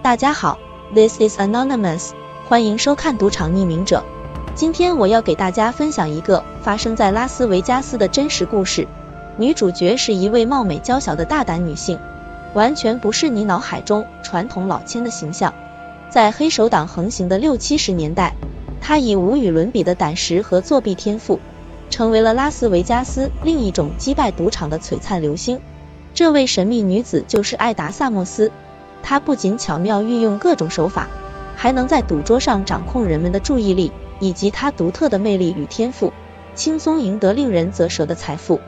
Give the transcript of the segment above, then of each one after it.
大家好 ，This is Anonymous， 欢迎收看赌场匿名者。今天我要给大家分享一个发生在拉斯维加斯的真实故事。女主角是一位貌美娇小的大胆女性，完全不是你脑海中传统老千的形象。在黑手党横行的60、70年代，她以无与伦比的胆识和作弊天赋，成为了拉斯维加斯另一种击败赌场的璀璨流星。这位神秘女子就是艾达·萨默斯，她不仅巧妙运用各种手法，还能在赌桌上掌控人们的注意力，以及她独特的魅力与天赋，轻松赢得令人啧舌的财富。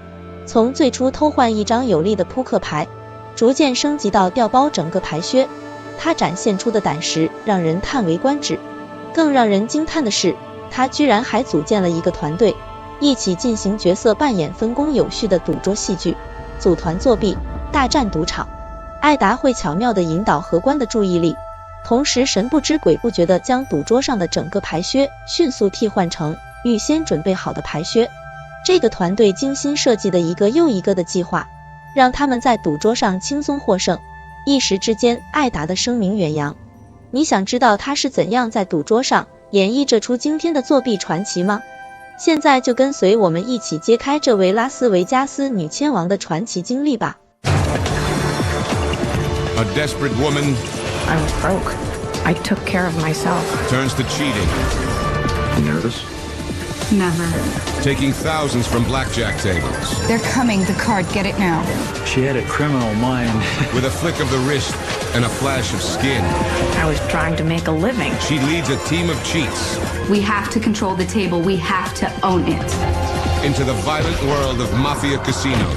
从最初偷换一张有利的扑克牌，逐渐升级到调包整个牌靴，她展现出的胆识让人叹为观止。更让人惊叹的是，她居然还组建了一个团队，一起进行角色扮演、分工有序的赌桌戏剧，组团作弊，大战赌场。艾达会巧妙地引导荷官的注意力，同时神不知鬼不觉地将赌桌上的整个牌靴迅速替换成预先准备好的牌靴。这个团队精心设计的一个又一个的计划，让他们在赌桌上轻松获胜，一时之间艾达的声名远扬。你想知道她是怎样在赌桌上演绎这出惊天的作弊传奇吗？现在就跟随我们一起揭开这位拉斯维加斯女千王的传奇经历吧。A desperate woman I was broke. I took care of myself. turns to cheating, Nervous? Never. taking thousands from blackjack tables. They're coming. The card. Get it now. She had a criminal mind. With a flick of the wrist and a flash of skin, I was trying to make a living. she leads a team of cheats We have to control the table. We have to own it. into the violent world of mafia casinos,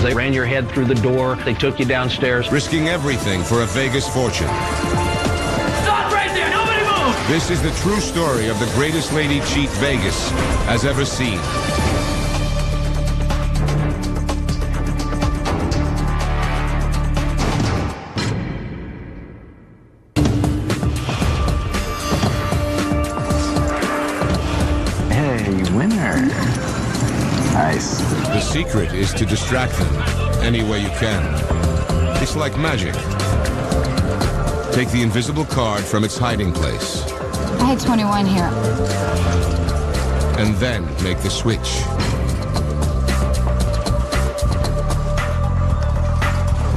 They ran your head through the door. They took you downstairs. risking everything for a Vegas fortune. Stop right there! Nobody move! This is the true story of the greatest lady cheat Vegas has ever seen. Hey, winner. Nice. The secret is to distract them any way you can. It's like magic. Take the invisible card from its hiding place, I had 21 here. and then make the switch.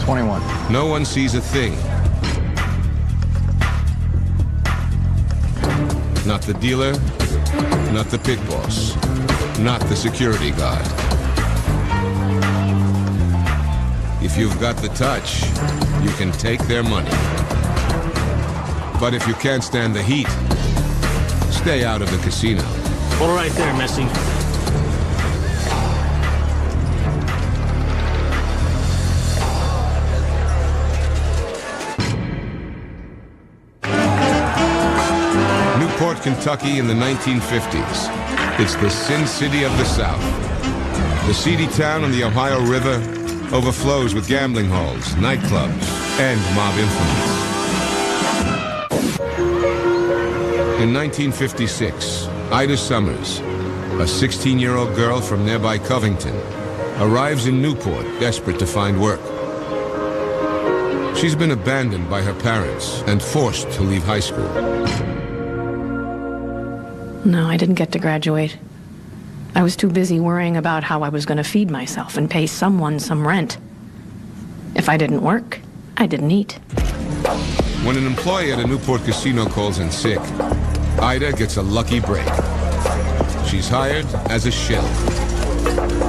21. No one sees a thing. Not the dealer, not the pit boss, not the security guard. If you've got the touch, you can take their money. But if you can't stand the heat, stay out of the casino. Hold right there, Missy. Newport, Kentucky in the 1950s. It's the Sin City of the South. The seedy town on the Ohio River overflows with gambling halls, nightclubs, and mob influence. In 1956, Ida Summers, a 16-year-old girl from nearby Covington, arrives in Newport desperate to find work. She's been abandoned by her parents and forced to leave high school. No, I didn't get to graduate. I was too busy worrying about how I was going to feed myself and pay someone some rent. If I didn't work, I didn't eat. When an employee at a Newport casino calls in sick, Ida gets a lucky break. She's hired as a shill.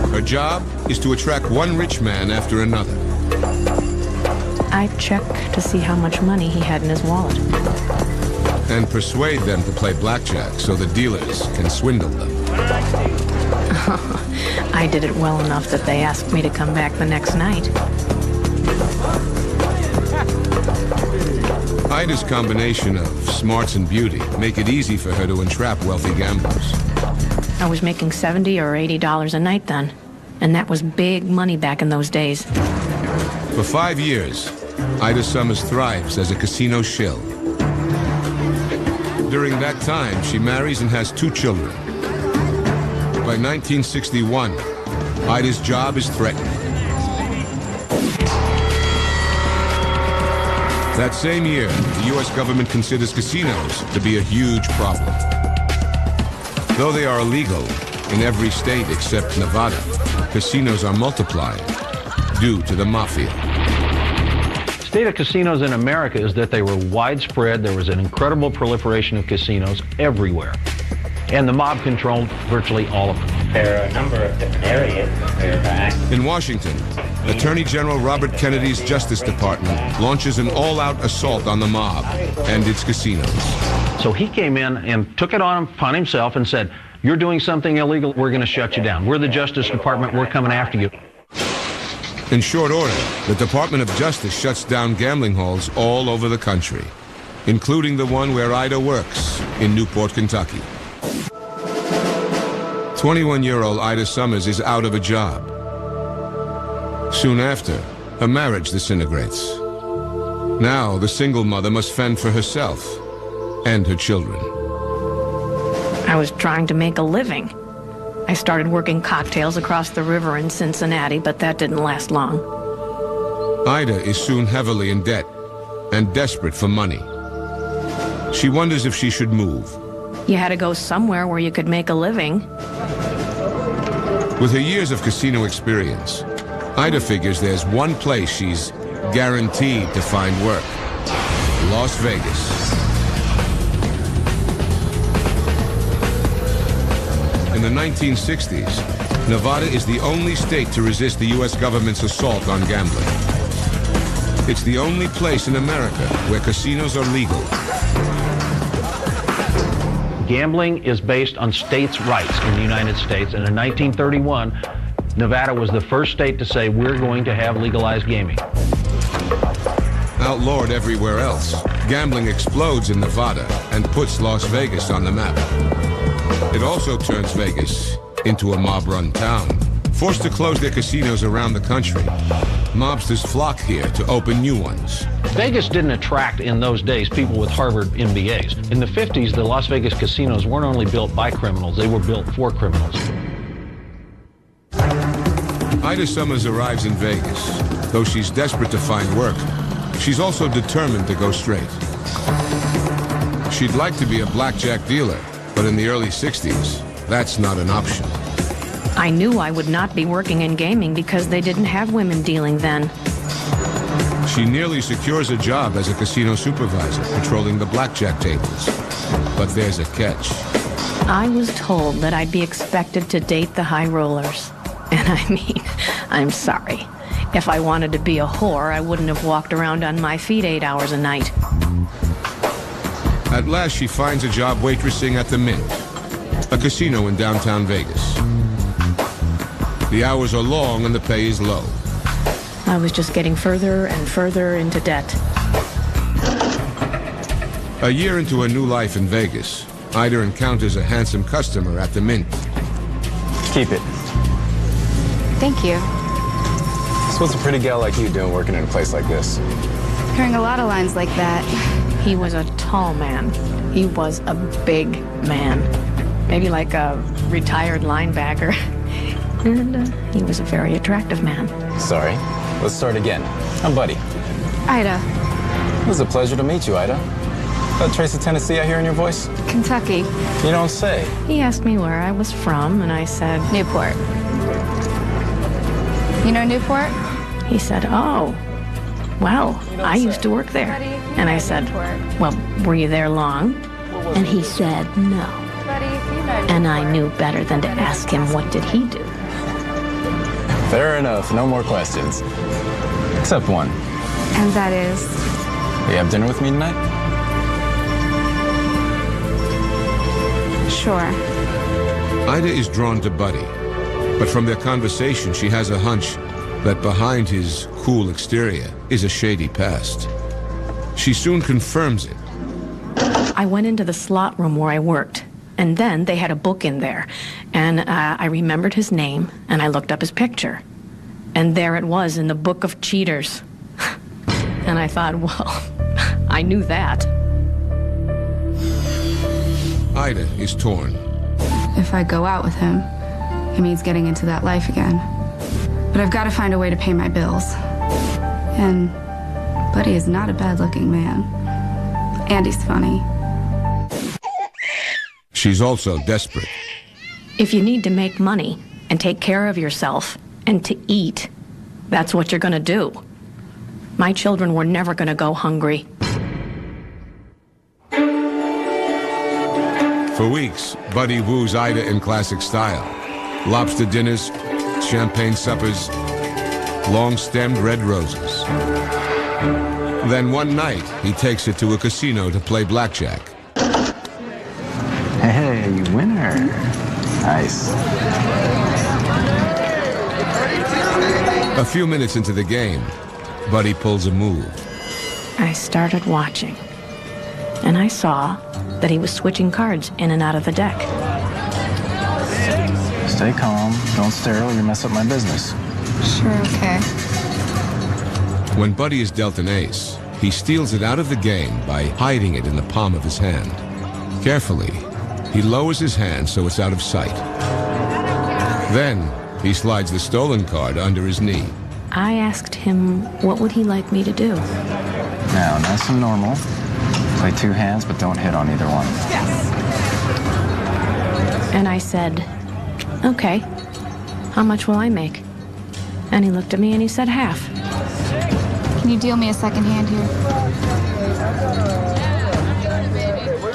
Her job is to attract one rich man after another. I checked to see how much money he had in his wallet. And persuade them to play blackjack so the dealers can swindle them. I did it well enough that they asked me to come back the next night. Ida's combination of smarts and beauty make it easy for her to entrap wealthy gamblers. I was making $70 or $80 a night then, and that was big money back in those days. For 5 years, Ida Summers thrives as a casino shill. During that time, she marries and has 2 children. By 1961, Ida's job is threatened. That same year, the U.S. government considers casinos to be a huge problem. Though they are illegal in every state except Nevada, casinos are multiplied due to the mafia. The state of casinos in America is that they were widespread. There was an incredible proliferation of casinos everywhere. And the mob controlled virtually all of them. There are a number of different areas where In Washington, Attorney General Robert Kennedy's Justice Department launches an all-out assault on the mob and its casinos. So he came in and took it upon himself and said, "You're doing something illegal, we're going to shut you down. We're the Justice Department, we're coming after you." In short order, the Department of Justice shuts down gambling halls all over the country, including the one where Ida works in Newport, Kentucky. 21-year-old Ida Summers is out of a job. Soon after, her marriage disintegrates. Now, the single mother must fend for herself and her children. I was trying to make a living. I started working cocktails across the river in Cincinnati, but that didn't last long. Ida is soon heavily in debt and desperate for money. She wonders if she should move. You had to go somewhere where you could make a living. With her years of casino experience, Ida figures there's one place she's guaranteed to find work: Las Vegas. In the 1960s, Nevada is the only state to resist the U.S. government's assault on gambling. It's the only place in America where casinos are legal. Gambling is based on states' rights in the United States, and in 1931, Nevada was the first state to say, we're going to have legalized gaming. Outlawed everywhere else, gambling explodes in Nevada and puts Las Vegas on the map. It also turns Vegas into a mob-run town. Forced to close their casinos around the country, mobsters flock here to open new ones. Vegas didn't attract, in those days, people with Harvard MBAs. In the 50s, the Las Vegas casinos weren't only built by criminals, they were built for criminals. Ida Summers arrives in Vegas. Though she's desperate to find work, she's also determined to go straight. She'd like to be a blackjack dealer, but in the early 60s, that's not an option. I knew I would not be working in gaming because they didn't have women dealing then. She nearly secures a job as a casino supervisor, patrolling the blackjack tables. But there's a catch. I was told that I'd be expected to date the high rollers. And I mean, I'm sorry. If I wanted to be a whore, I wouldn't have walked around on my feet 8 hours a night. At last, she finds a job waitressing at the Mint, a casino in downtown Vegas. The hours are long and the pay is low. I was just getting further and further into debt. A year into a new life in Vegas, Ida encounters a handsome customer at the Mint. Keep it. Thank you. So what's a pretty gal like you doing working in a place like this? Hearing a lot of lines like that. He was a tall man. He was a big man. Maybe like a retired linebacker. And he was a very attractive man. Sorry. Let's start again. I'm Buddy. Ida. It was a pleasure to meet you, Ida. That trace of Tennessee I hear in your voice? Kentucky. You don't say. He asked me where I was from, and I said, Newport. You know Newport? He said, oh, well, I used to work there. And I said, well, were you there long? And he said, no. And I knew better than to ask him, what did he do? Fair enough. No more questions. Except one. And that is? You have dinner with me tonight? Sure. Ida is drawn to Buddy, but from their conversation, she has a hunch that behind his cool exterior is a shady past. She soon confirms it. I went into the slot room where I worked, and then they had a book in there, and I remembered his name, and I looked up his picture, and there it was in the book of cheaters. And I thought, well, I knew that. Ida is torn. If I go out with him, it means getting into that life again. But I've got to find a way to pay my bills. And Buddy is not a bad-looking man. And he's funny. She's also desperate. If you need to make money and take care of yourself and to eat, that's what you're going to do. My children were never going to go hungry. For weeks, Buddy woos Ida in classic style. Lobster dinners, champagne suppers, long-stemmed red roses. Then one night, he takes her to a casino to play blackjack. Hey, winner. Nice. A few minutes into the game, Buddy pulls a move. I started watching, and I saw that he was switching cards in and out of the deck. Stay calm. Don't stare or you mess up my business. Sure, okay. When Buddy is dealt an ace, he steals it out of the game by hiding it in the palm of his hand. Carefully, he lowers his hand so it's out of sight. Then, he slides the stolen card under his knee. I asked him what would he like me to do. Now, nice and normal. Play two hands, but don't hit on either one. And I said, okay, how much will I make? And he looked at me and he said half. Can you deal me a second hand here?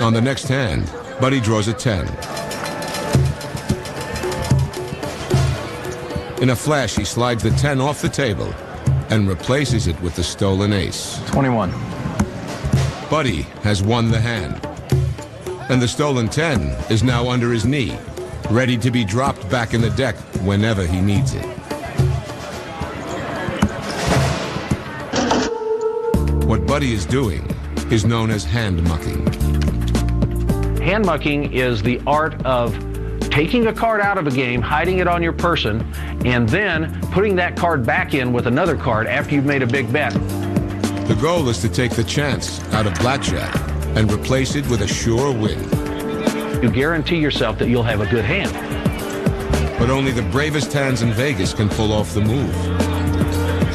On the next hand, Buddy draws a 10. In a flash, he slides the 10 off the table and replaces it with the stolen ace. 21. Buddy has won the hand. And the stolen 10 is now under his knee, ready to be dropped back in the deck whenever he needs it. What Buddy is doing is known as hand mucking. Hand mucking is the art of taking a card out of a game, hiding it on your person, and then putting that card back in with another card after you've made a big bet. The goal is to take the chance out of blackjack and replace it with a sure win. You guarantee yourself that you'll have a good hand. But only the bravest hands in Vegas can pull off the move.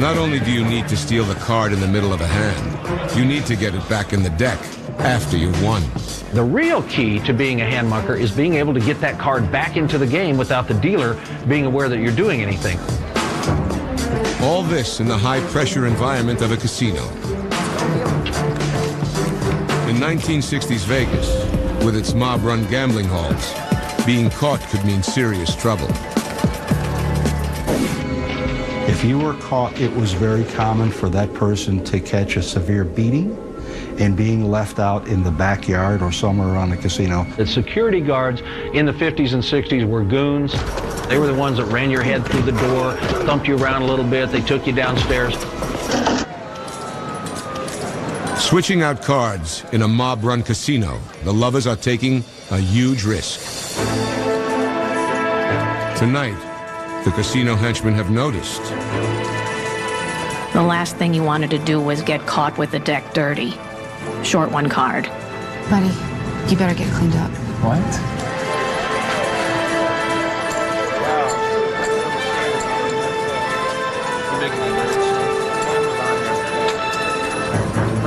Not only do you need to steal the card in the middle of a hand, you need to get it back in the deck after you've won. The real key to being a hand mucker is being able to get that card back into the game without the dealer being aware that you're doing anything. All this in the high-pressure environment of a casino. In 1960s Vegas, with its mob-run gambling halls, being caught could mean serious trouble. If you were caught, it was very common for that person to catch a severe beating and being left out in the backyard or somewhere around the casino. The security guards in the 50s and 60s were goons. They were the ones that ran your head through the door, thumped you around a little bit, they took you downstairs. Switching out cards in a mob-run casino, the lovers are taking a huge risk. Tonight, the casino henchmen have noticed. The last thing he wanted to do was get caught with the deck dirty. Short one card. Buddy, you better get cleaned up. What?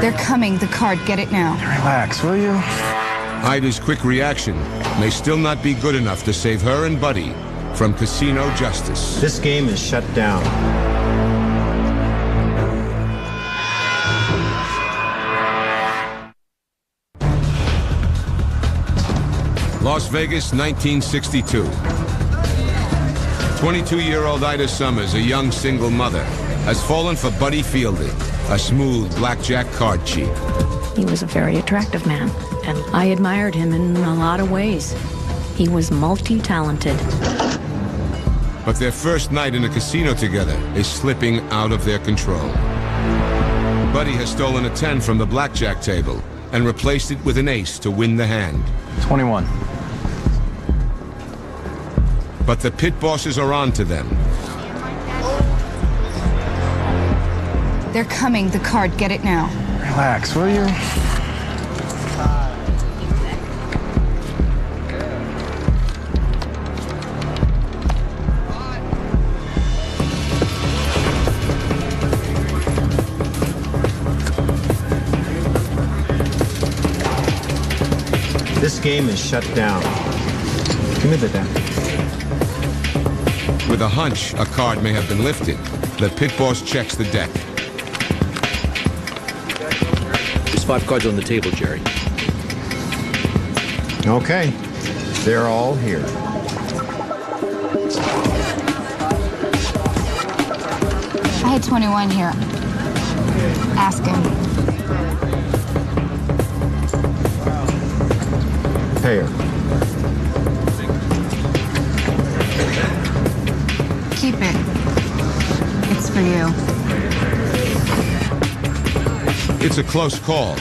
They're coming. The card. Get it now. Relax, will you? Ida's quick reaction may still not be good enough to save her and Buddy from casino justice. This game is shut down. Las Vegas, 1962. 22-year-old Ida Summers, a young single mother, has fallen for Buddy Fielding, a smooth blackjack card cheat. He was a very attractive man, and I admired him in a lot of ways. He was multi-talented. But their first night in a casino together is slipping out of their control. Buddy has stolen a 10 from the blackjack table and replaced it with an ace to win the hand. 21. But the pit bosses are on to them. They're coming. The card. Get it now. Relax, will you? This game is shut down. Give me the deck. With a hunch a card may have been lifted, the pit boss checks the deck. There's 5 cards on the table, Jerry. Okay. They're all here. I had 21 here. Ask him. Pair. Keep it. It's for you. It's a close call,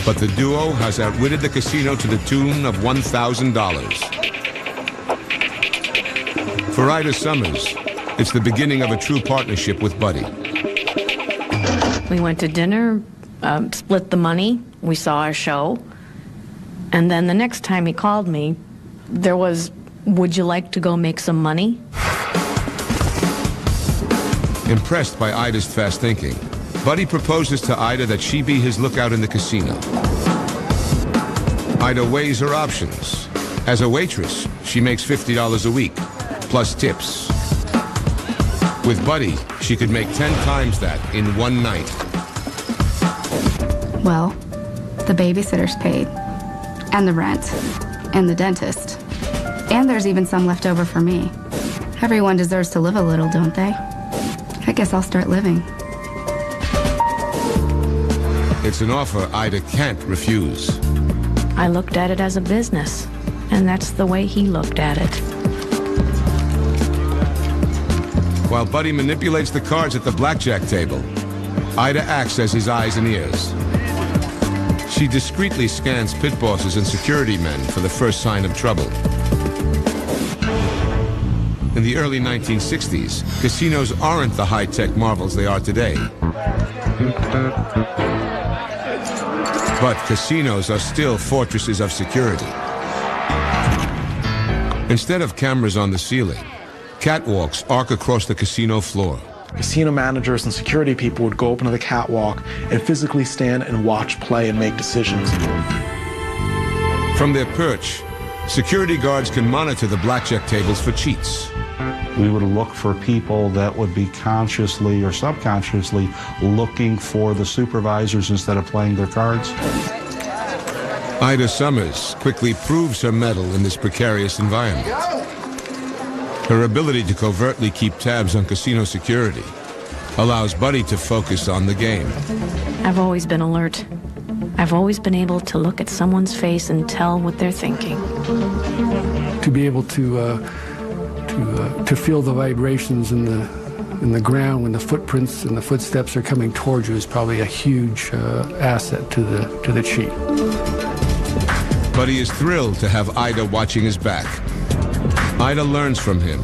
but the duo has outwitted the casino to the tune of $1,000. For Ida Summers, it's the beginning of a true partnership with Buddy. We went to dinner, split the money, we saw a show, and then the next time he called me, there was, would you like to go make some money? Impressed by Ida's fast thinking, Buddy proposes to Ida that she be his lookout in the casino. Ida weighs her options. As a waitress, she makes $50 a week, plus tips. With Buddy, she could make 10 times that in one night. Well, the babysitter's paid, and the rent, and the dentist. And there's even some left over for me. Everyone deserves to live a little, don't they? I guess I'll start living. It's an offer Ida can't refuse. I looked at it as a business, and that's the way he looked at it. While Buddy manipulates the cards at the blackjack table, Ida acts as his eyes and ears. She discreetly scans pit bosses and security men for the first sign of trouble. In the early 1960s, casinos aren't the high-tech marvels they are today. But casinos are still fortresses of security. Instead of cameras on the ceiling, catwalks arc across the casino floor. Casino managers and security people would go up onto the catwalk and physically stand and watch play and make decisions. From their perch, security guards can monitor the blackjack tables for cheats. We would look for people that would be consciously or subconsciously looking for the supervisors instead of playing their cards. Ida Summers quickly proves her mettle in this precarious environment. Her ability to covertly keep tabs on casino security allows Buddy to focus on the game. I've always been alert. I've always been able to look at someone's face and tell what they're thinking. To be able to feel the vibrations in the ground when the footprints and the footsteps are coming towards you is probably a huge asset to the cheat. Buddy is thrilled to have Ida watching his back. Ida learns from him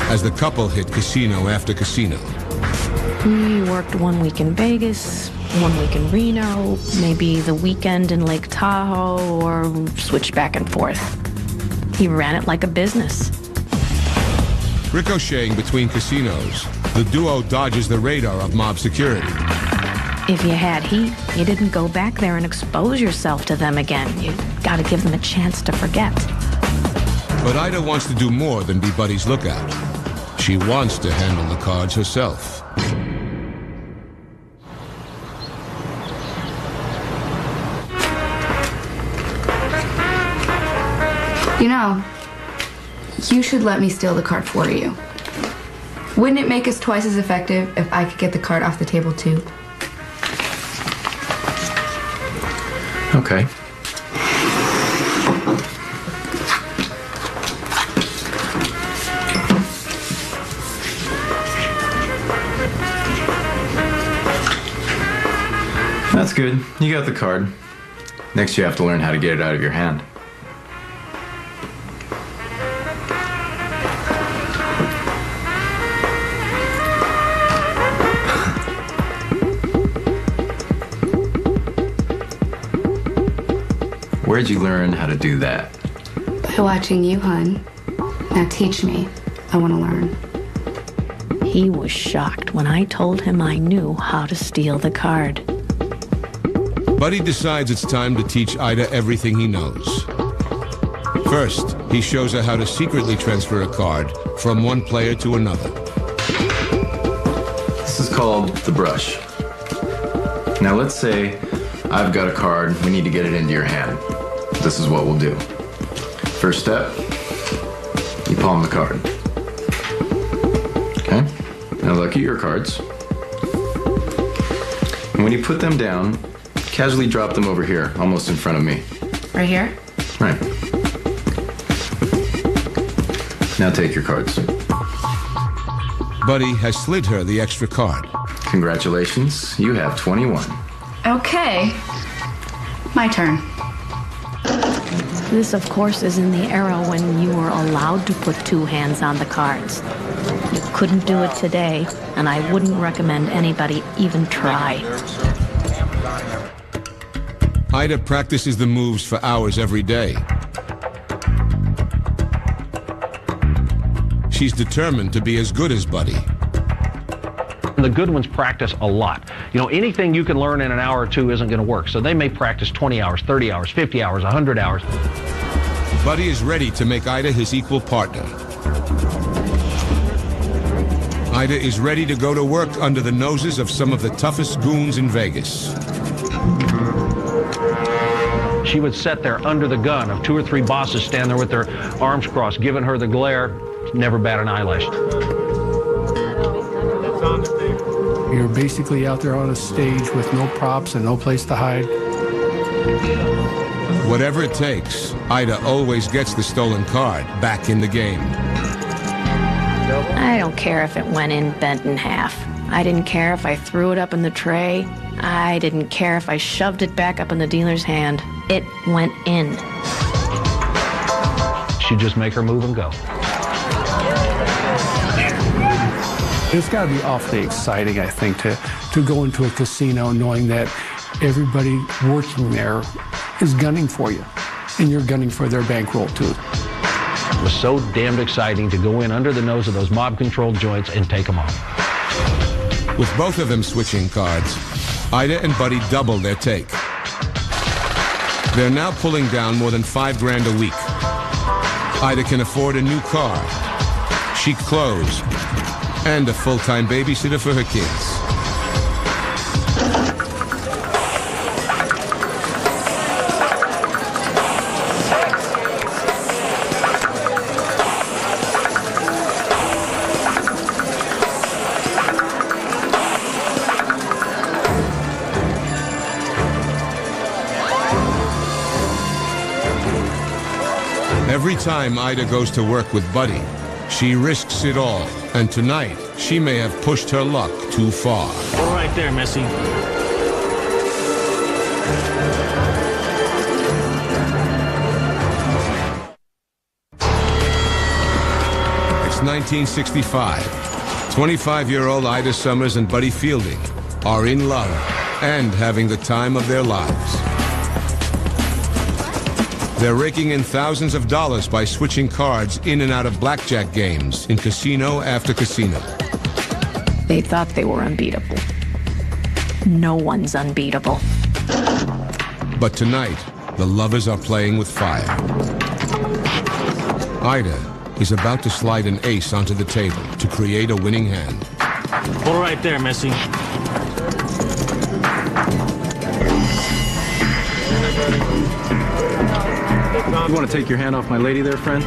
as the couple hit casino after casino. We worked 1 week in Vegas, 1 week in Reno, maybe the weekend in Lake Tahoe, or switched back and forth. He ran it like a business. Ricocheting between casinos, the duo dodges the radar of mob security. If you had heat, you didn't go back there and expose yourself to them again. You got to give them a chance to forget. But Ida wants to do more than be Buddy's lookout. She wants to handle the cards herself. You know, you should let me steal the card for you. Wouldn't it make us twice as effective if I could get the card off the table too? Okay. That's good. You got the card. Next, you have to learn how to get it out of your hand. Where'd you learn how to do that? By watching you, hun. Now teach me. I want to learn. He was shocked when I told him I knew how to steal the card. Buddy decides it's time to teach Ida everything he knows. First, he shows her how to secretly transfer a card from one player to another. This is called the brush. Now let's say I've got a card, we need to get it into your hand. This is what we'll do. First step, you palm the card. Okay, now look at your cards. And when you put them down, casually drop them over here, almost in front of me. Right here? Right. Now take your cards. Buddy has slid her the extra card. Congratulations, you have 21. Okay. My turn. This, of course, is in the era when you were allowed to put two hands on the cards. You couldn't do it today, and I wouldn't recommend anybody even try. Ida practices the moves for hours every day. She's determined to be as good as Buddy. The good ones practice a lot. You know, anything you can learn in an hour or two isn't going to work. So they may practice 20 hours, 30 hours, 50 hours, 100 hours. Buddy is ready to make Ida his equal partner. Ida is ready to go to work under the noses of some of the toughest goons in Vegas. She would sit there under the gun of 2 or 3 bosses stand there with their arms crossed, giving her the glare, never bat an eyelash. You're basically out there on a stage with no props and no place to hide. Whatever it takes, Ida always gets the stolen card back in the game. I don't care if it went in bent in half. I didn't care if I threw it up in the tray. I didn't care if I shoved it back up in the dealer's hand. It went in. She'd just make her move and go. It's got to be awfully exciting, I think, to go into a casino knowing that everybody working there is gunning for you, and you're gunning for their bankroll, too. It was so damned exciting to go in under the nose of those mob-controlled joints and take them off. With both of them switching cards, Ida and Buddy double their take. They're now pulling down more than $5 grand a week. Ida can afford a new car, chic clothes, and a full-time babysitter for her kids. Every time Ida goes to work with Buddy, she risks it all. And tonight, she may have pushed her luck too far. All right there, Missy. It's 1965. 25-year-old Ida Summers and Buddy Fielding are in love and having the time of their lives. They're raking in thousands of dollars by switching cards in and out of blackjack games in casino after casino. They thought they were unbeatable. No one's unbeatable. But tonight, the lovers are playing with fire. Ida is about to slide an ace onto the table to create a winning hand. All right there, Missy. You want to take your hand off my lady there, friend?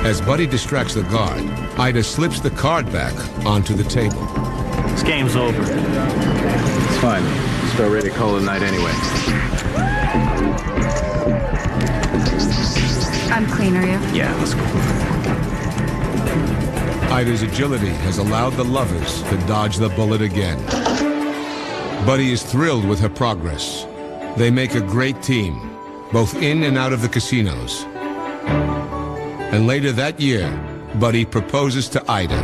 As Buddy distracts the guard, Ida slips the card back onto the table. This game's over. It's fine. Just about ready to call it a night anyway. I'm clean, are you? Yeah, let's go. Ida's agility has allowed the lovers to dodge the bullet again. Buddy is thrilled with her progress. They make a great team, both in and out of the casinos. And later that year, Buddy proposes to Ida.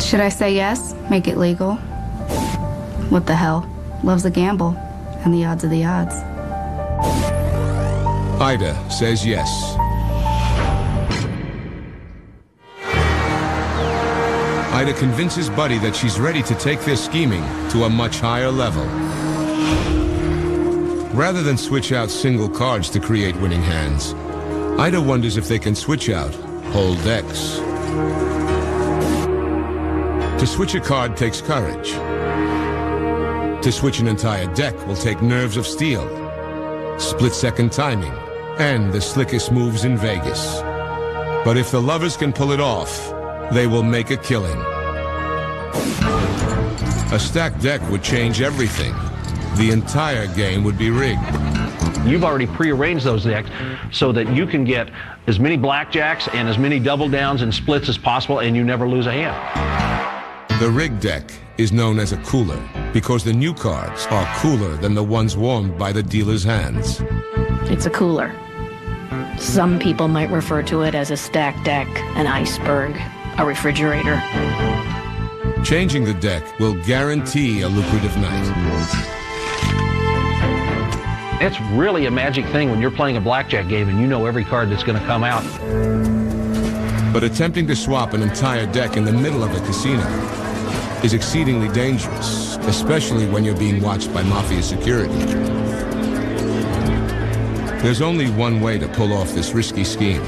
Should I say yes? Make it legal? What the hell? Love's a gamble, and the odds are the odds. Ida says yes. Ida convinces Buddy that she's ready to take their scheming to a much higher level. Rather than switch out single cards to create winning hands, Ida wonders if they can switch out whole decks. To switch a card takes courage. To switch an entire deck will take nerves of steel, split-second timing, and the slickest moves in Vegas. But if the lovers can pull it off, they will make a killing. A stacked deck would change everything. The entire game would be rigged. You've already prearranged those decks so that you can get as many blackjacks and as many double downs and splits as possible, and you never lose a hand. The rigged deck is known as a cooler because the new cards are cooler than the ones warmed by the dealer's hands. It's a cooler. Some people might refer to it as a stacked deck, an iceberg, a refrigerator. Changing the deck will guarantee a lucrative night. It's really a magic thing when you're playing a blackjack game and you know every card that's going to come out. But attempting to swap an entire deck in the middle of a casino is exceedingly dangerous, especially when you're being watched by mafia security. There's only one way to pull off this risky scheme.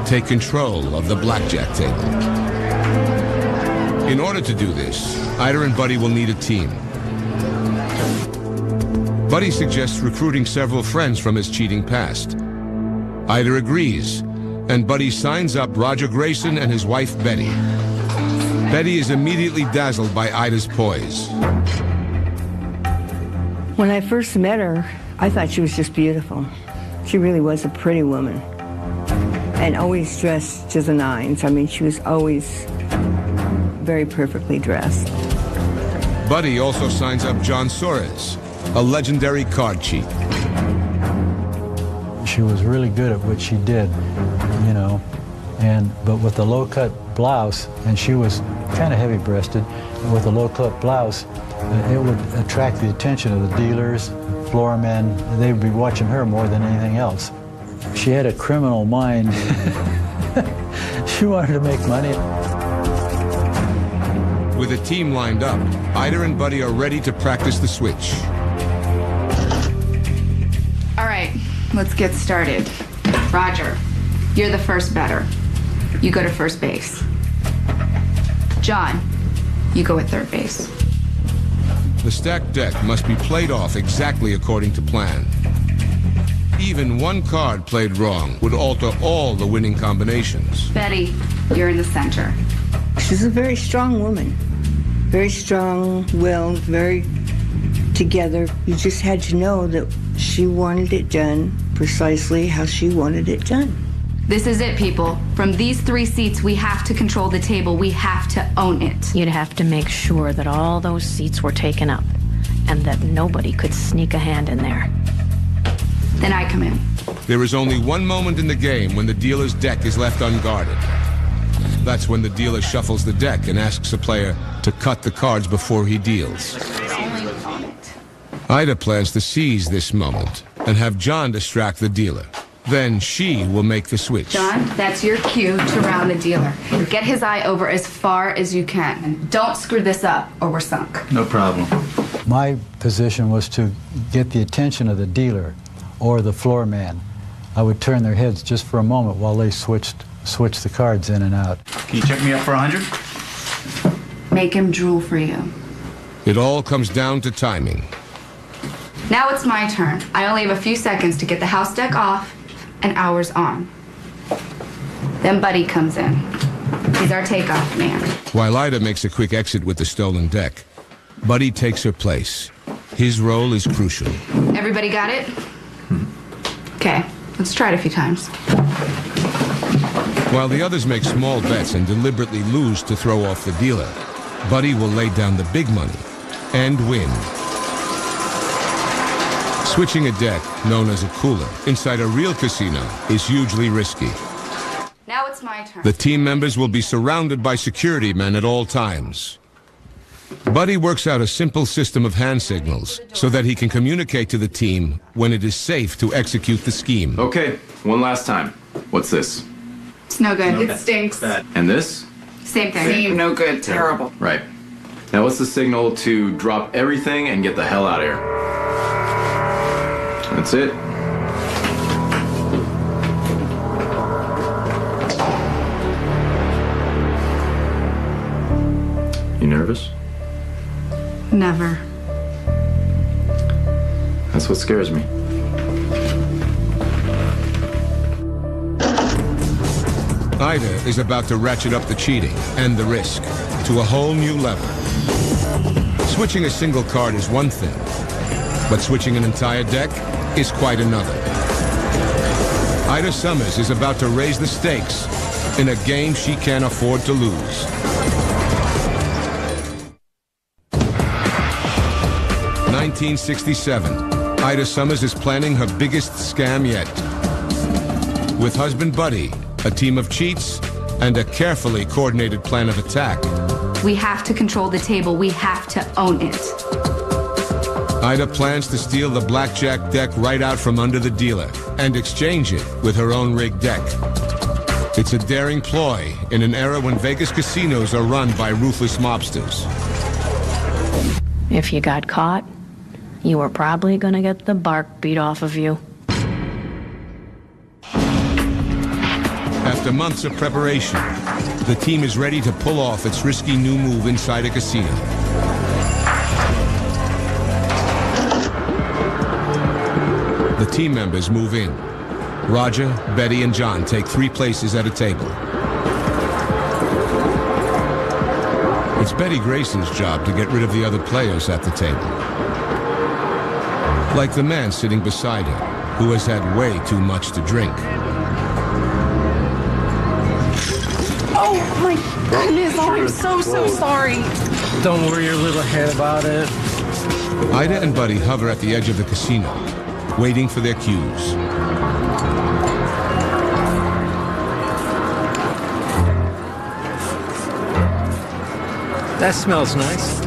Take control of the blackjack table. In order to do this, Ida and Buddy will need a team. Buddy suggests recruiting several friends from his cheating past. Ida agrees, and Buddy signs up Roger Grayson and his wife Betty. Betty is immediately dazzled by Ida's poise. When I first met her, I thought she was just beautiful. She really was a pretty woman, and always dressed to the nines. I mean, she was always very perfectly dressed. Buddy also signs up John Suarez, a legendary card cheat. She was really good at what she did, you know, but with the low-cut blouse, and she was kind of heavy-breasted, and with the low-cut blouse, it would attract the attention of the dealers, floor men. They would be watching her more than anything else. She had a criminal mind. She wanted to make money. With a team lined up, Ida and Buddy are ready to practice the switch. All right, let's get started. Roger, you're the first batter. You go to first base. John, you go at third base. The stacked deck must be played off exactly according to plan. Even one card played wrong would alter all the winning combinations. Betty, you're in the center. She's a very strong woman. Very strong-willed, very together. You just had to know that she wanted it done precisely how she wanted it done. This is it, people. From these 3 seats, we have to control the table. We have to own it. You'd have to make sure that all those seats were taken up and that nobody could sneak a hand in there. Then I come in. There is only one moment in the game when the dealer's deck is left unguarded. That's when the dealer shuffles the deck and asks a player to cut the cards before he deals. Ida plans to seize this moment and have John distract the dealer. Then she will make the switch. John, that's your cue to round the dealer. Get his eye over as far as you can. And don't screw this up or we're sunk. No problem. My position was to get the attention of the dealer or the floor man. I would turn their heads just for a moment while they switched the cards in and out. Can you check me up for 100? Make him drool for you. It all comes down to timing. Now it's my turn. I only have a few seconds to get the house deck off and ours on. Then Buddy comes in. He's our takeoff man. While Ida makes a quick exit with the stolen deck, Buddy takes her place. His role is crucial. Everybody got it? Okay, let's try it a few times. While the others make small bets and deliberately lose to throw off the dealer, Buddy will lay down the big money and win. Switching a deck, known as a cooler, inside a real casino is hugely risky. Now it's my turn. The team members will be surrounded by security men at all times. Buddy works out a simple system of hand signals so that he can communicate to the team when it is safe to execute the scheme. Okay, one last time. What's this? It's no good. It stinks. And this? Same thing. No good. Terrible. Right. Now what's the signal to drop everything and get the hell out of here? That's it. nervous? Never. That's what scares me. Ida is about to ratchet up the cheating and the risk to a whole new level. Switching a single card is one thing, but switching an entire deck is quite another. Ida Summers is about to raise the stakes in a game she can't afford to lose. (1967). Ida Summers is planning her biggest scam yet. With husband Buddy, a team of cheats, and a carefully coordinated plan of attack. We have to control the table. We have to own it. Ida plans to steal the blackjack deck right out from under the dealer and exchange it with her own rigged deck. It's a daring ploy in an era when Vegas casinos are run by ruthless mobsters. If you got caught, you were probably gonna get the bark beat off of you. After months of preparation, the team is ready to pull off its risky new move inside a casino. The team members move in. Roger, Betty, and John take 3 places at a table. It's Betty Grayson's job to get rid of the other players at the table. Like the man sitting beside her, who has had way too much to drink. Oh my goodness, oh, I'm so sorry. Don't worry your little head about it. Ida and Buddy hover at the edge of the casino, waiting for their cues. That smells nice.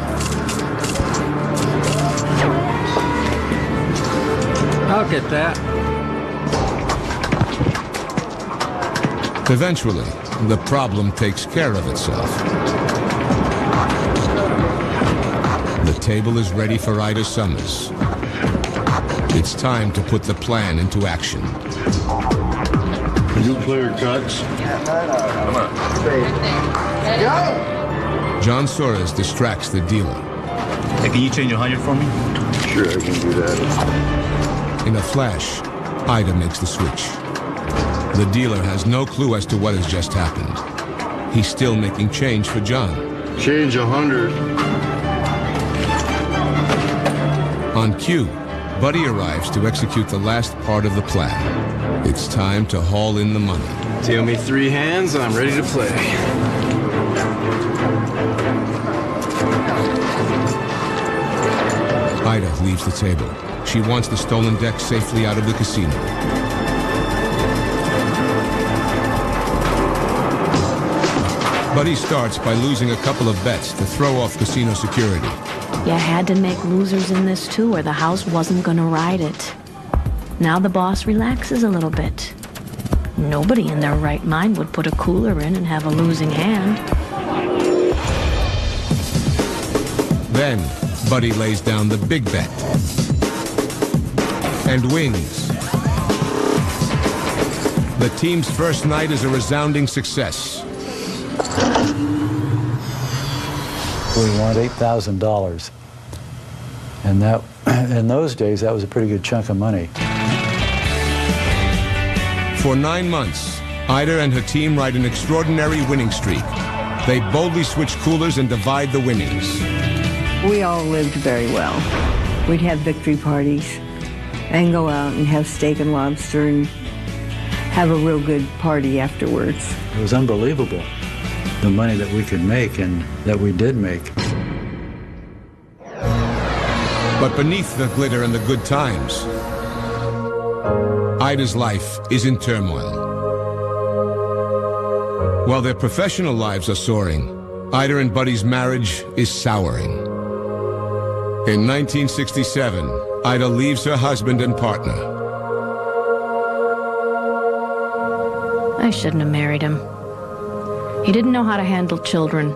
I'll get that. Eventually, the problem takes care of itself. The table is ready for Ida Summers. It's time to put the plan into action. New player cuts. Come on. Go! John Soares distracts the dealer. Hey, can you change 100 for me? Sure, I can do that. In a flash, Ida makes the switch. The dealer has no clue as to what has just happened. He's still making change for John. Change 100. On cue, Buddy arrives to execute the last part of the plan. It's time to haul in the money. Deal me 3 hands, I'm ready to play. Ida leaves the table. She wants the stolen deck safely out of the casino. Buddy starts by losing a couple of bets to throw off casino security. You had to make losers in this too, or the house wasn't gonna ride it. Now the boss relaxes a little bit. Nobody in their right mind would put a cooler in and have a losing hand. Then, Buddy lays down the big bet. And wins. The team's first night is a resounding success. We won $8,000. And that, in those days, that was a pretty good chunk of money. For 9 months, Ida and her team ride an extraordinary winning streak. They boldly switch coolers and divide the winnings. We all lived very well. We'd have victory parties and go out and have steak and lobster and have a real good party afterwards. It was unbelievable, the money that we could make and that we did make. But beneath the glitter and the good times, Ida's life is in turmoil. While their professional lives are soaring, Ida and Buddy's marriage is souring. In 1967, Ida leaves her husband and partner. I shouldn't have married him. He didn't know how to handle children,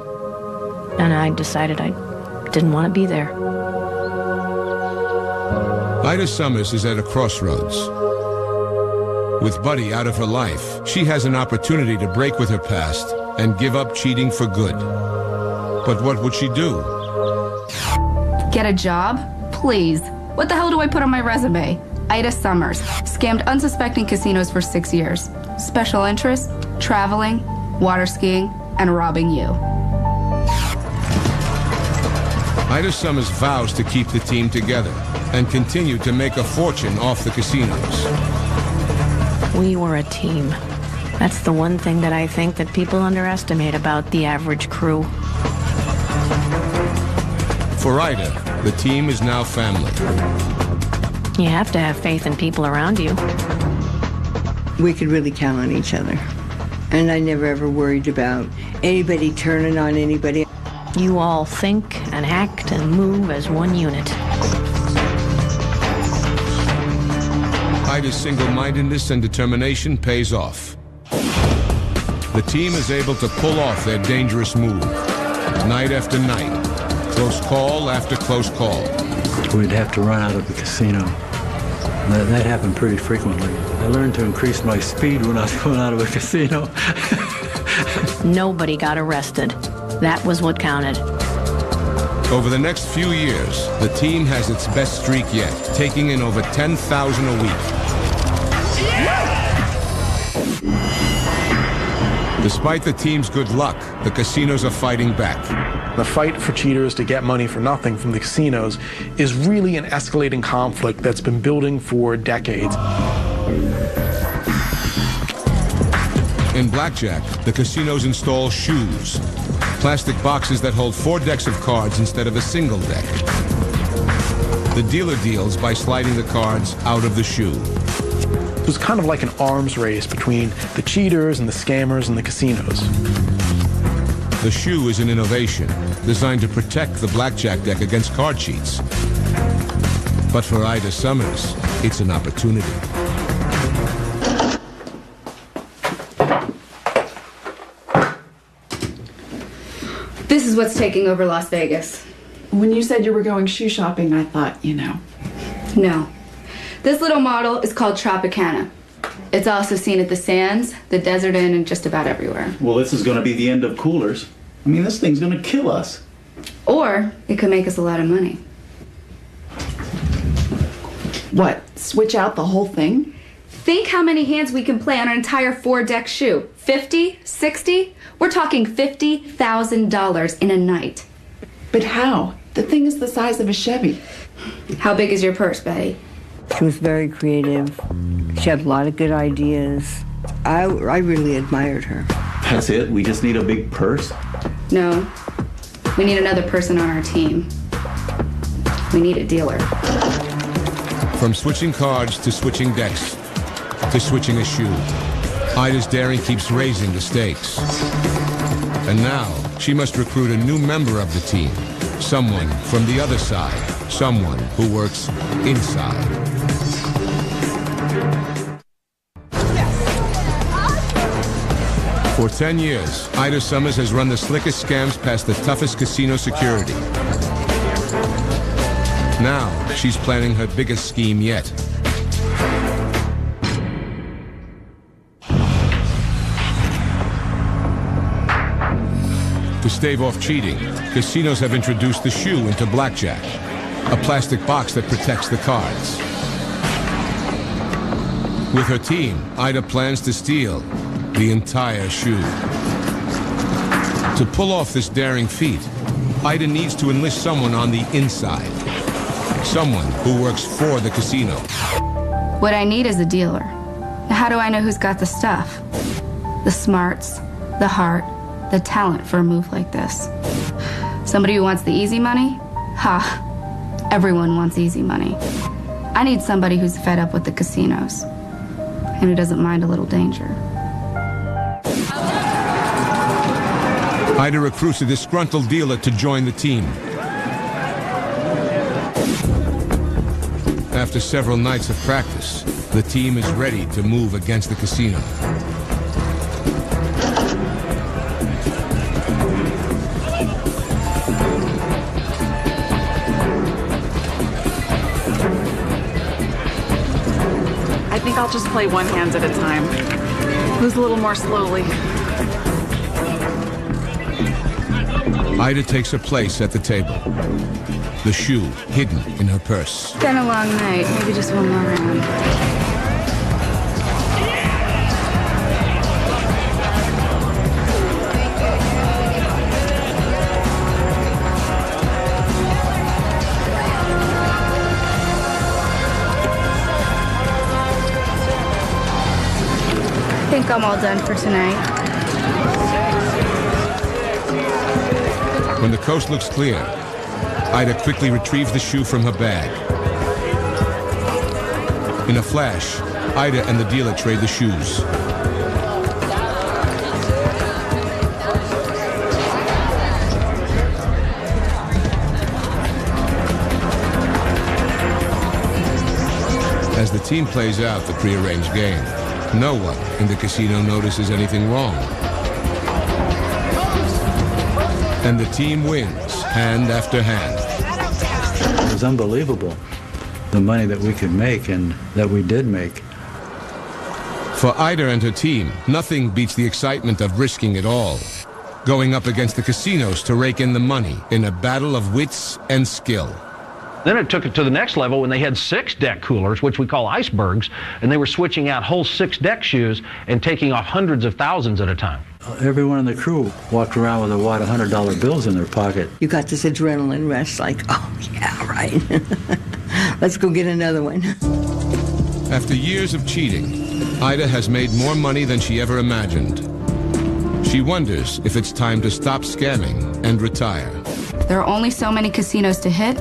and I decided I didn't want to be there. Ida Summers is at a crossroads. With Buddy out of her life, she has an opportunity to break with her past and give up cheating for good. But what would she do? Get a job? Please. What the hell do I put on my resume? Ida Summers. Scammed unsuspecting casinos for 6 years. Special interests, traveling, water skiing, and robbing you. Ida Summers vows to keep the team together and continue to make a fortune off the casinos. We were a team. That's the one thing that I think that people underestimate about the average crew. For Ida, the team is now family. You have to have faith in people around you. We could really count on each other. And I never ever worried about anybody turning on anybody. You all think and act and move as one unit. Ida's single-mindedness and determination pays off. The team is able to pull off their dangerous move, night after night, close call after close call. We'd have to run out of the casino. That happened pretty frequently. I learned to increase my speed when I was going out of a casino. Nobody got arrested. That was what counted. Over the next few years, the team has its best streak yet, taking in over $10,000 a week. Despite the team's good luck, the casinos are fighting back. The fight for cheaters to get money for nothing from the casinos is really an escalating conflict that's been building for decades. In blackjack, the casinos install shoes, plastic boxes that hold 4 decks of cards instead of a single deck. The dealer deals by sliding the cards out of the shoe. It was kind of like an arms race between the cheaters and the scammers and the casinos. The shoe is an innovation designed to protect the blackjack deck against card cheats. But for Ida Summers, it's an opportunity. This is what's taking over Las Vegas. When you said you were going shoe shopping, I thought, you know. No. This little model is called Tropicana. It's also seen at the Sands, the Desert Inn, and just about everywhere. Well, this is going to be the end of coolers. I mean, this thing's going to kill us. Or it could make us a lot of money. What, switch out the whole thing? Think how many hands we can play on an entire 4-deck shoe. 50? 60? We're talking $50,000 in a night. But how? The thing is the size of a Chevy. How big is your purse, Betty? She was very creative. She had a lot of good ideas. I really admired her. That's it? We just need a big purse? No. We need another person on our team. We need a dealer. From switching cards to switching decks to switching a shoe, Ida's daring keeps raising the stakes. And now she must recruit a new member of the team, someone from the other side, someone who works inside. For 10 years, Ida Summers has run the slickest scams past the toughest casino security. Now, she's planning her biggest scheme yet. To stave off cheating, casinos have introduced the shoe into blackjack, a plastic box that protects the cards. With her team, Ida plans to steal the entire shoe. To pull off this daring feat, Ida needs to enlist someone on the inside, someone who works for the casino. What I need is a dealer. Now, how do I know who's got the stuff? The smarts, the heart, the talent for a move like this. Somebody who wants the easy money? Ha! Everyone wants easy money. I need somebody who's fed up with the casinos and who doesn't mind a little danger. Ida recruits a disgruntled dealer to join the team. After several nights of practice, the team is ready to move against the casino. I think I'll just play one hand at a time. Moves a little more slowly. Ida takes her place at the table, the shoe hidden in her purse. It's been a long night. Maybe just one more round. I think I'm all done for tonight. When the coast looks clear, Ida quickly retrieves the shoe from her bag. In a flash, Ida and the dealer trade the shoes. As the team plays out the prearranged game, no one in the casino notices anything wrong. And the team wins, hand after hand. It was unbelievable, the money that we could make and that we did make. For Ida and her team, nothing beats the excitement of risking it all. Going up against the casinos to rake in the money in a battle of wits and skill. Then it took it to the next level when they had 6 deck coolers, which we call icebergs, and they were switching out whole 6 deck shoes and taking off hundreds of thousands at a time. Everyone in the crew walked around with a wad of $100 bills in their pocket. You got this adrenaline rush, like, oh, yeah, right. Let's go get another one. After years of cheating, Ida has made more money than she ever imagined. She wonders if it's time to stop scamming and retire. There are only so many casinos to hit,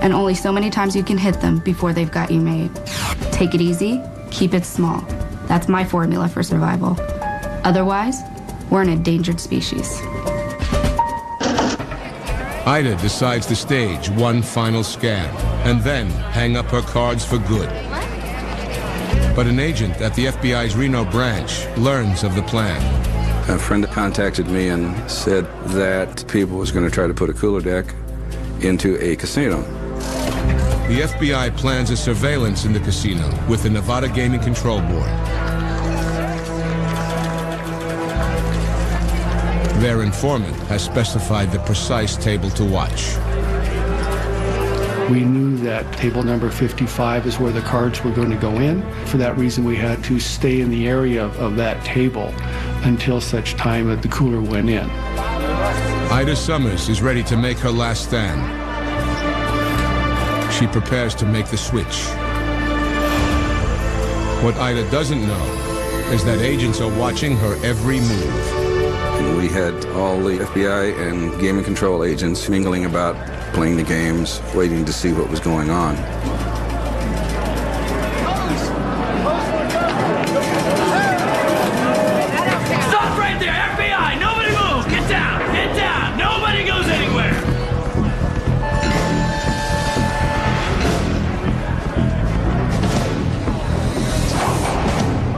and only so many times you can hit them before they've got you made. Take it easy, keep it small. That's my formula for survival. Otherwise, we're an endangered species. Ida decides to stage one final scam and then hang up her cards for good. But an agent at the FBI's Reno branch learns of the plan. A friend contacted me and said that people was going to try to put a cooler deck into a casino. The FBI plans a surveillance in the casino with the Nevada Gaming Control Board. Their informant has specified the precise table to watch. We knew that table number 55 is where the cards were going to go in. For that reason, we had to stay in the area of that table until such time that the cooler went in. Ida Summers is ready to make her last stand. She prepares to make the switch. What Ida doesn't know is that agents are watching her every move. And we had all the FBI and gaming control agents mingling about, playing the games, waiting to see what was going on. Stop right there, FBI! Nobody move! Get down! Get down! Nobody goes anywhere!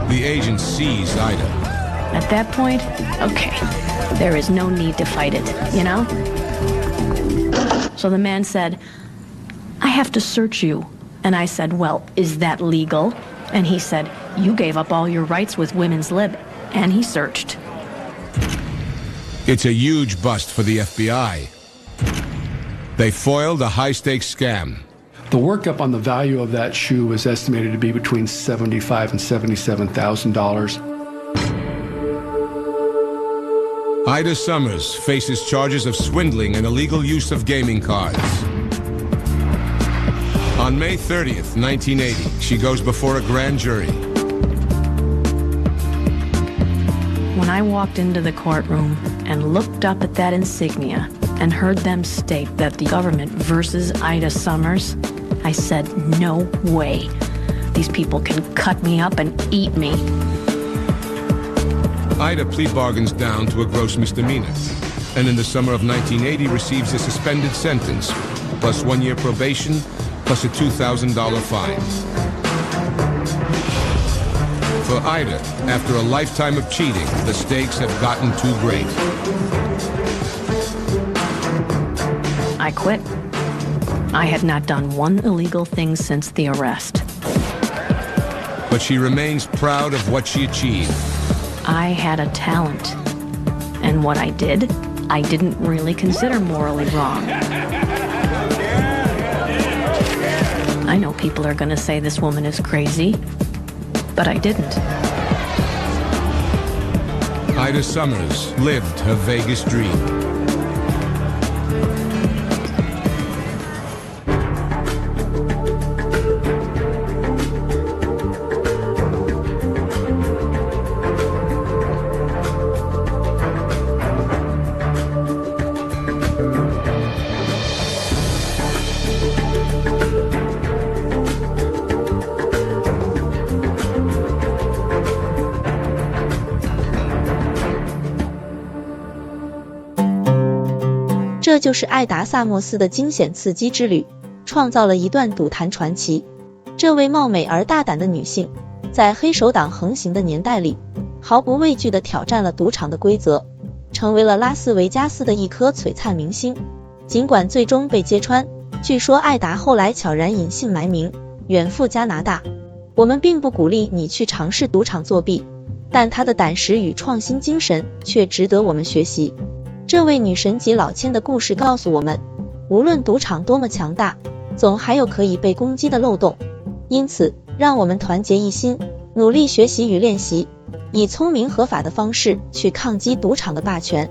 The agent sees Ida. At that point, okay, there is no need to fight it, you know? So the man said, I have to search you. And I said, well, is that legal? And he said, you gave up all your rights with women's lib. And he searched. It's a huge bust for the FBI. They foiled a high-stakes scam. The workup on the value of that shoe was estimated to be between $75,000 and $77,000. Ida Summers faces charges of swindling and illegal use of gaming cards. On May 30th, 1980, she goes before a grand jury. When I walked into the courtroom and looked up at that insignia and heard them state that the government versus Ida Summers, I said, no way. These people can cut me up and eat me. Ida plea bargains down to a gross misdemeanor, and in the summer of 1980 receives a suspended sentence, plus 1 year probation, plus a $2,000 fine. For Ida, after a lifetime of cheating, the stakes have gotten too great. I quit. I had not done one illegal thing since the arrest. But she remains proud of what she achieved. I had a talent, and what I did, I didn't really consider morally wrong. I know people are going to say this woman is crazy, but I didn't. Ida Summers lived her Vegas dream.这就是艾达·萨默斯的惊险刺激之旅，创造了一段赌坛传奇。这位貌美而大胆的女性，在黑手党横行的年代里，毫不畏惧地挑战了赌场的规则，成为了拉斯维加斯的一颗璀璨明星。尽管最终被揭穿，据说艾达后来悄然隐姓埋名，远赴加拿大。我们并不鼓励你去尝试赌场作弊，但她的胆识与创新精神却值得我们学习。这位女神级老千的故事告诉我们，无论赌场多么强大，总还有可以被攻击的漏洞。因此，让我们团结一心，努力学习与练习，以聪明合法的方式去抗击赌场的霸权。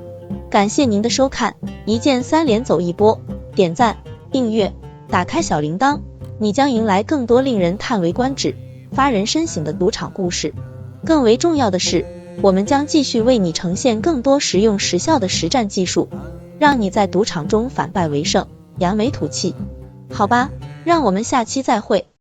感谢您的收看，一键3连走一波，点赞、订阅、打开小铃铛，你将迎来更多令人叹为观止、发人深省的赌场故事。更为重要的是，我们将继续为你呈现更多实用实效的实战技术，让你在赌场中反败为胜，扬眉吐气。好吧，让我们下期再会。